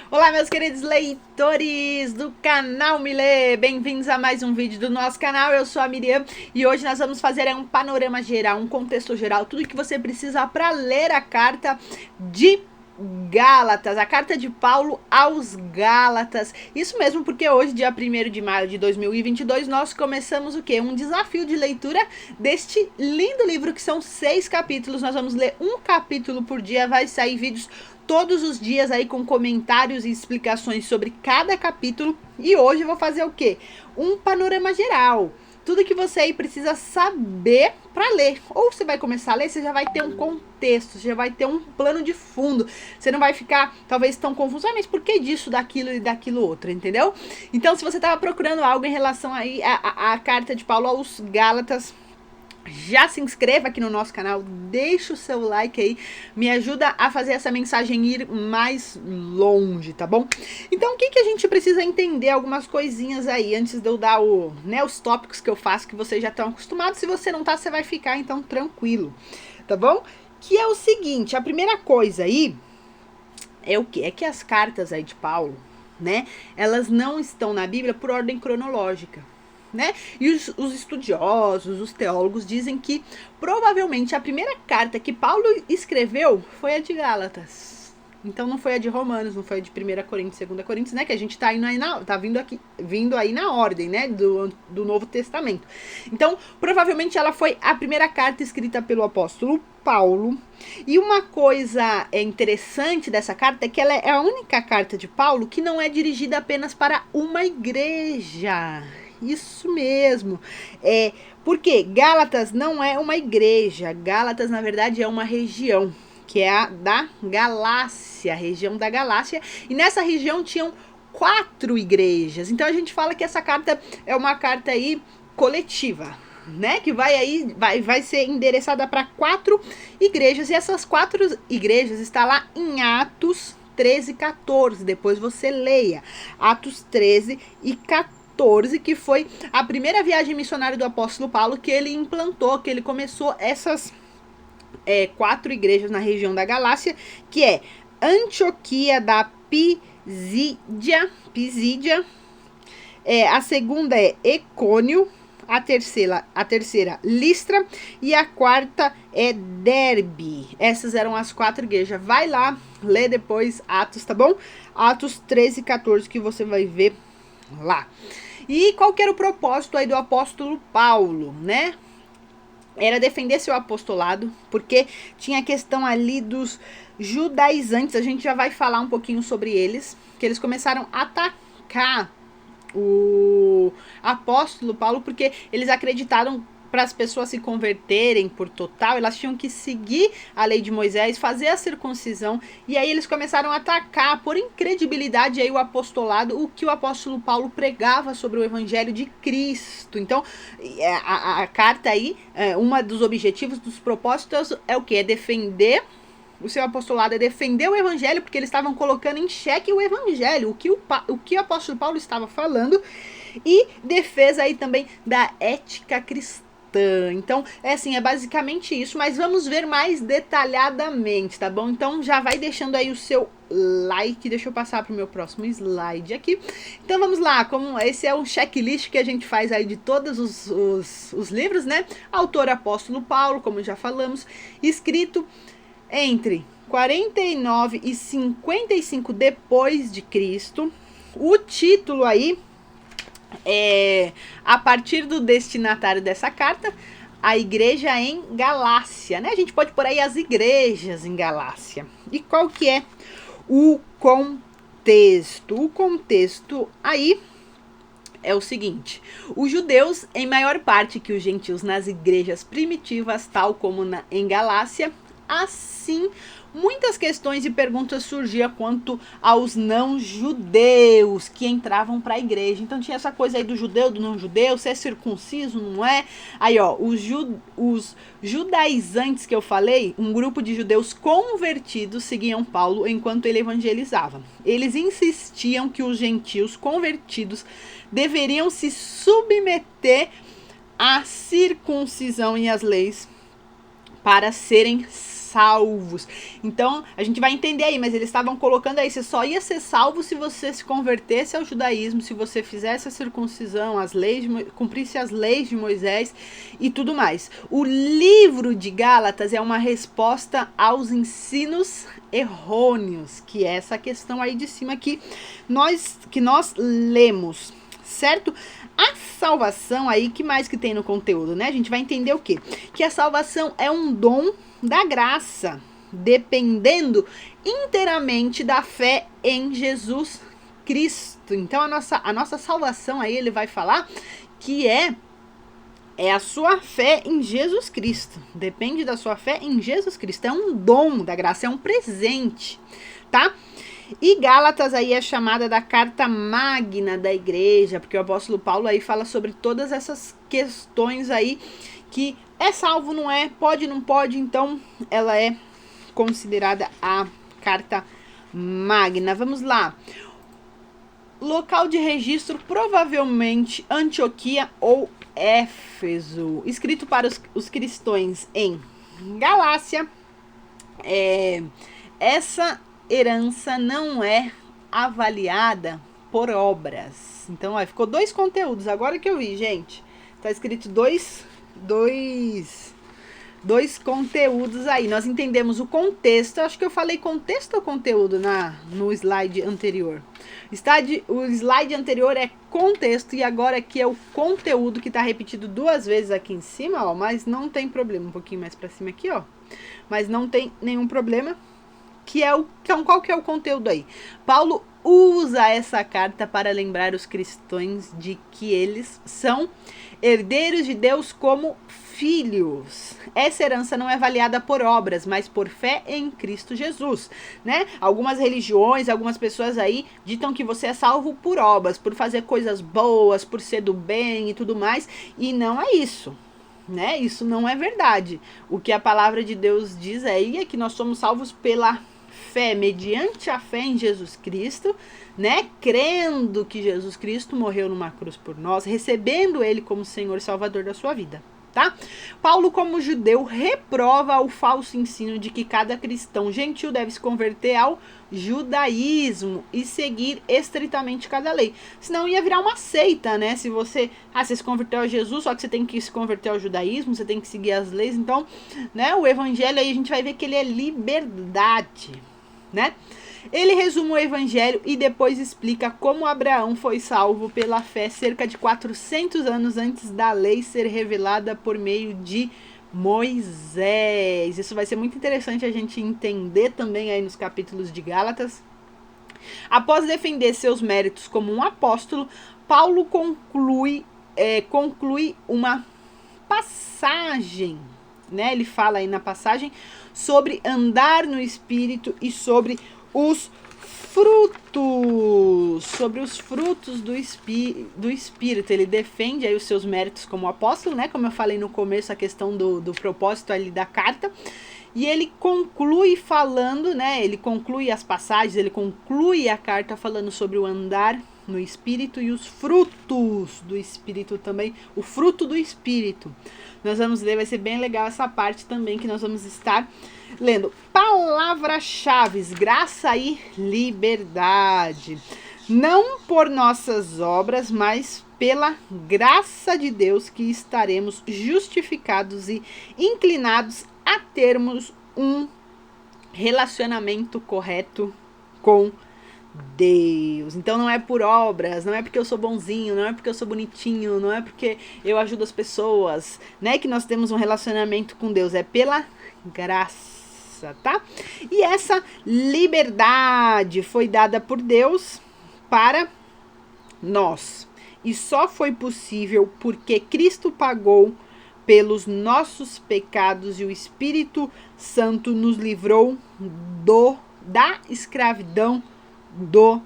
Olá, meus queridos leitores do canal Milê, bem-vindos a mais um vídeo do nosso canal. Eu sou a Miriam e hoje nós vamos fazer um panorama geral, um contexto geral, tudo que você precisa para ler a carta de Gálatas, a carta de Paulo aos Gálatas. Isso mesmo, porque hoje, dia 1º de maio de 2022, nós começamos o quê? Um desafio de leitura deste lindo livro, que são 6 capítulos. Nós vamos ler um capítulo por dia, vai sair vídeos todos os dias aí com comentários e explicações sobre cada capítulo. E hoje eu vou fazer o quê? Um panorama geral. Tudo que você aí precisa saber para ler. Ou você vai começar a ler, você já vai ter um contexto, você já vai ter um plano de fundo. Você não vai ficar, talvez, tão confuso. Mas por que disso, daquilo e daquilo outro, entendeu? Então, se você estava procurando algo em relação aí à carta de Paulo aos Gálatas, já se inscreva aqui no nosso canal, deixa o seu like aí, me ajuda a fazer essa mensagem ir mais longe, tá bom? Então, o que a gente precisa entender? Algumas coisinhas aí, antes de eu dar os tópicos que eu faço, que vocês já estão acostumados. Se você não tá, você vai ficar, então, tranquilo, tá bom? Que é o seguinte, a primeira coisa aí é o quê? É que as cartas aí de Paulo, né, elas não estão na Bíblia por ordem cronológica. Né? E os estudiosos, os teólogos dizem que provavelmente a primeira carta que Paulo escreveu foi a de Gálatas. Então não foi a de Romanos, não foi a de 1 Coríntios, 2 Coríntios, né? Que a gente tá indo aí tá vindo aí na ordem, né? Do Novo Testamento. Então, provavelmente ela foi a primeira carta escrita pelo apóstolo Paulo. E uma coisa interessante dessa carta é que ela é a única carta de Paulo que não é dirigida apenas para uma igreja. Isso mesmo. Porque Gálatas não é uma igreja. Gálatas, na verdade, é uma região, que é a da Galácia, a região da Galácia. E nessa região tinham 4 igrejas. Então a gente fala que essa carta é uma carta aí coletiva, né? Que vai ser endereçada para 4 igrejas. E essas 4 igrejas estão lá em Atos 13 e 14. Depois você leia Atos 13 e 14. Que foi a primeira viagem missionária do apóstolo Paulo, que ele implantou, que ele começou essas 4 igrejas na região da Galácia, que é Antioquia da Pisídia, a segunda é Icônio, a terceira Listra e a quarta é Derbe. Essas eram as 4 igrejas. Vai lá, lê depois Atos, tá bom? Atos 13 e 14 que você vai ver lá. E qual que era o propósito aí do apóstolo Paulo, né? Era defender seu apostolado, porque tinha a questão ali dos judaizantes. A gente já vai falar um pouquinho sobre eles, que eles começaram a atacar o apóstolo Paulo, porque eles acreditaram, para as pessoas se converterem por total, elas tinham que seguir a lei de Moisés, fazer a circuncisão, e aí eles começaram a atacar por incredibilidade aí o apostolado, o que o apóstolo Paulo pregava sobre o evangelho de Cristo. Então, a carta aí, uma dos objetivos, dos propósitos é o que? É defender o seu apostolado, é defender o evangelho, porque eles estavam colocando em xeque o evangelho, o que o apóstolo Paulo estava falando, e defesa aí também da ética cristã. Então, é basicamente isso, mas vamos ver mais detalhadamente, tá bom? Então, já vai deixando aí o seu like, deixa eu passar para o meu próximo slide aqui. Então, vamos lá, como esse é um checklist que a gente faz aí de todos os livros, né? Autor apóstolo Paulo, como já falamos, escrito entre 49 e 55 depois de Cristo. O título aí a partir do destinatário dessa carta, a igreja em Galácia, né? A gente pode pôr aí as igrejas em Galácia. E qual que é o contexto? O contexto aí é o seguinte: os judeus, em maior parte que os gentios nas igrejas primitivas, tal como em Galácia, assim muitas questões e perguntas surgiam quanto aos não-judeus que entravam para a igreja. Então tinha essa coisa aí do judeu, do não-judeu, se é circunciso, não é? Aí, ó, os judaizantes que eu falei, um grupo de judeus convertidos seguiam Paulo enquanto ele evangelizava. Eles insistiam que os gentios convertidos deveriam se submeter à circuncisão e às leis para serem salvos. Então, a gente vai entender aí, mas eles estavam colocando aí, você só ia ser salvo se você se convertesse ao judaísmo, se você fizesse a circuncisão, as leis, cumprisse as leis de Moisés e tudo mais. O livro de Gálatas é uma resposta aos ensinos errôneos, que é essa questão aí de cima que nós lemos, certo? A salvação aí, que mais que tem no conteúdo, né? A gente vai entender o quê? Que a salvação é um dom da graça, dependendo inteiramente da fé em Jesus Cristo. Então, a nossa salvação aí, ele vai falar que é a sua fé em Jesus Cristo. Depende da sua fé em Jesus Cristo. É um dom da graça, é um presente, tá? E Gálatas aí é chamada da carta magna da igreja, porque o apóstolo Paulo aí fala sobre todas essas questões aí, que é salvo, não é, pode, não pode, então ela é considerada a carta magna. Vamos lá. Local de registro, provavelmente Antioquia ou Éfeso. Escrito para os cristãos em Galácia. Essa herança não é avaliada por obras. Então, ó, ficou 2 conteúdos. Agora que eu vi, gente. Tá escrito dois conteúdos aí. Nós entendemos o contexto. Acho que eu falei contexto ou conteúdo no slide anterior. O slide anterior é contexto e agora aqui é o conteúdo, que tá repetido 2 vezes aqui em cima, ó. Mas não tem problema. Um pouquinho mais pra cima aqui, ó. Mas não tem nenhum problema. Então, qual que é o conteúdo aí? Paulo usa essa carta para lembrar os cristãos de que eles são herdeiros de Deus como filhos. Essa herança não é avaliada por obras, mas por fé em Cristo Jesus, né? Algumas religiões, algumas pessoas aí ditam que você é salvo por obras, por fazer coisas boas, por ser do bem e tudo mais, e não é isso. Né? Isso não é verdade. O que a palavra de Deus diz aí é que nós somos salvos pela fé, mediante a fé em Jesus Cristo, né? Crendo que Jesus Cristo morreu numa cruz por nós, recebendo ele como Senhor e Salvador da sua vida, tá? Paulo, como judeu, reprova o falso ensino de que cada cristão gentil deve se converter ao judaísmo e seguir estritamente cada lei. Senão ia virar uma seita, né? Se você se converteu a Jesus, só que você tem que se converter ao judaísmo, você tem que seguir as leis. Então, né, o evangelho aí a gente vai ver que ele é liberdade, né? Ele resume o evangelho e depois explica como Abraão foi salvo pela fé cerca de 400 anos antes da lei ser revelada por meio de Moisés. Isso vai ser muito interessante a gente entender também aí nos capítulos de Gálatas. Após defender seus méritos como um apóstolo, Paulo conclui uma passagem, né? Ele fala aí na passagem sobre andar no Espírito e sobre os frutos do Espírito. Ele defende aí os seus méritos como apóstolo, né? Como eu falei no começo, a questão do propósito ali da carta. E ele conclui falando, né? Ele conclui as passagens, ele conclui a carta falando sobre o andar no Espírito e os frutos do Espírito também. O fruto do Espírito. Nós vamos ler, vai ser bem legal essa parte também, que nós vamos estar lendo. Palavras-chave: graça e liberdade. Não por nossas obras, mas pela graça de Deus que estaremos justificados e inclinados a termos um relacionamento correto com Deus. Então não é por obras, não é porque eu sou bonzinho, não é porque eu sou bonitinho, não é porque eu ajudo as pessoas, né, que nós temos um relacionamento com Deus, é pela graça, tá? E essa liberdade foi dada por Deus para nós. E só foi possível porque Cristo pagou pelos nossos pecados e o Espírito Santo nos livrou da escravidão do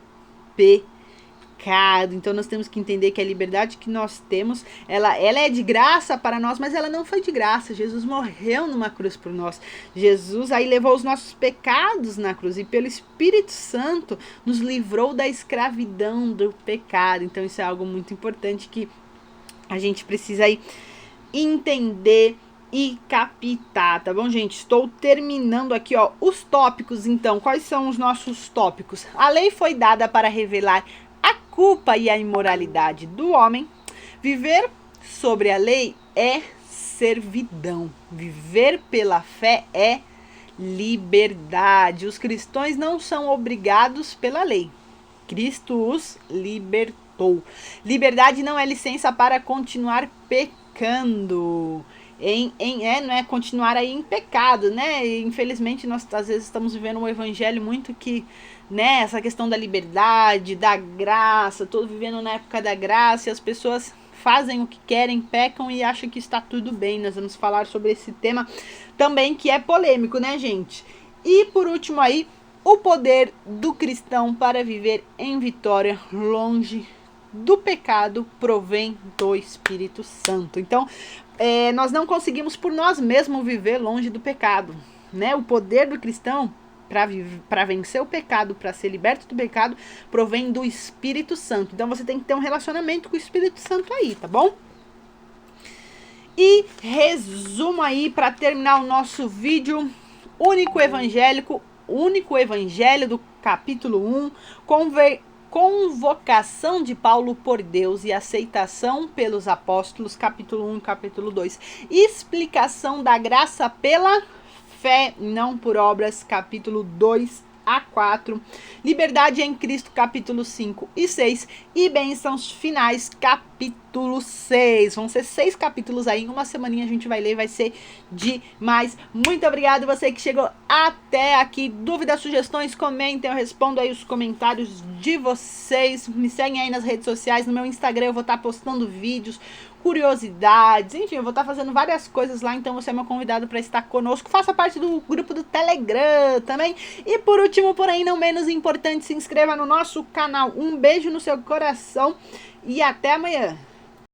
pecado. Então nós temos que entender que a liberdade que nós temos, ela é de graça para nós, mas ela não foi de graça. Jesus morreu numa cruz por nós. Jesus aí levou os nossos pecados na cruz e pelo Espírito Santo nos livrou da escravidão do pecado. Então isso é algo muito importante que a gente precisa aí entender e captar, tá bom, gente? Estou terminando aqui, ó, os tópicos, então. Quais são os nossos tópicos? A lei foi dada para revelar a culpa e a imoralidade do homem. Viver sobre a lei é servidão. Viver pela fé é liberdade. Os cristãos não são obrigados pela lei. Cristo os libertou. Liberdade não é licença para continuar pecando. Não é continuar aí em pecado, né? E, infelizmente, nós às vezes estamos vivendo um evangelho muito que, né, essa questão da liberdade, da graça, tô vivendo na época da graça e as pessoas fazem o que querem, pecam e acham que está tudo bem. Nós vamos falar sobre esse tema também, que é polêmico, né, gente? E por último aí, o poder do cristão para viver em vitória longe do pecado provém do Espírito Santo. Então, nós não conseguimos por nós mesmos viver longe do pecado, né? O poder do cristão para vencer o pecado, para ser liberto do pecado, provém do Espírito Santo. Então você tem que ter um relacionamento com o Espírito Santo aí, tá bom? E resumo aí para terminar o nosso vídeo: único evangelho do capítulo 1, convocação de Paulo por Deus e aceitação pelos apóstolos, capítulo 1, capítulo 2, explicação da graça pela fé, não por obras, capítulo 2 a 4, liberdade em Cristo, capítulo 5 e 6, e bênçãos finais, capítulo 6. Vão ser 6 capítulos aí, em uma semaninha a gente vai ler, vai ser demais. Muito obrigado você que chegou até aqui. Dúvidas, sugestões, comentem, eu respondo aí os comentários de vocês. Me seguem aí nas redes sociais, no meu Instagram eu vou estar postando vídeos, curiosidades, enfim, eu vou estar fazendo várias coisas lá, então você é meu convidado para estar conosco. Faça parte do grupo do Telegram também. E por último, porém não menos importante, se inscreva no nosso canal. Um beijo no seu coração e até amanhã.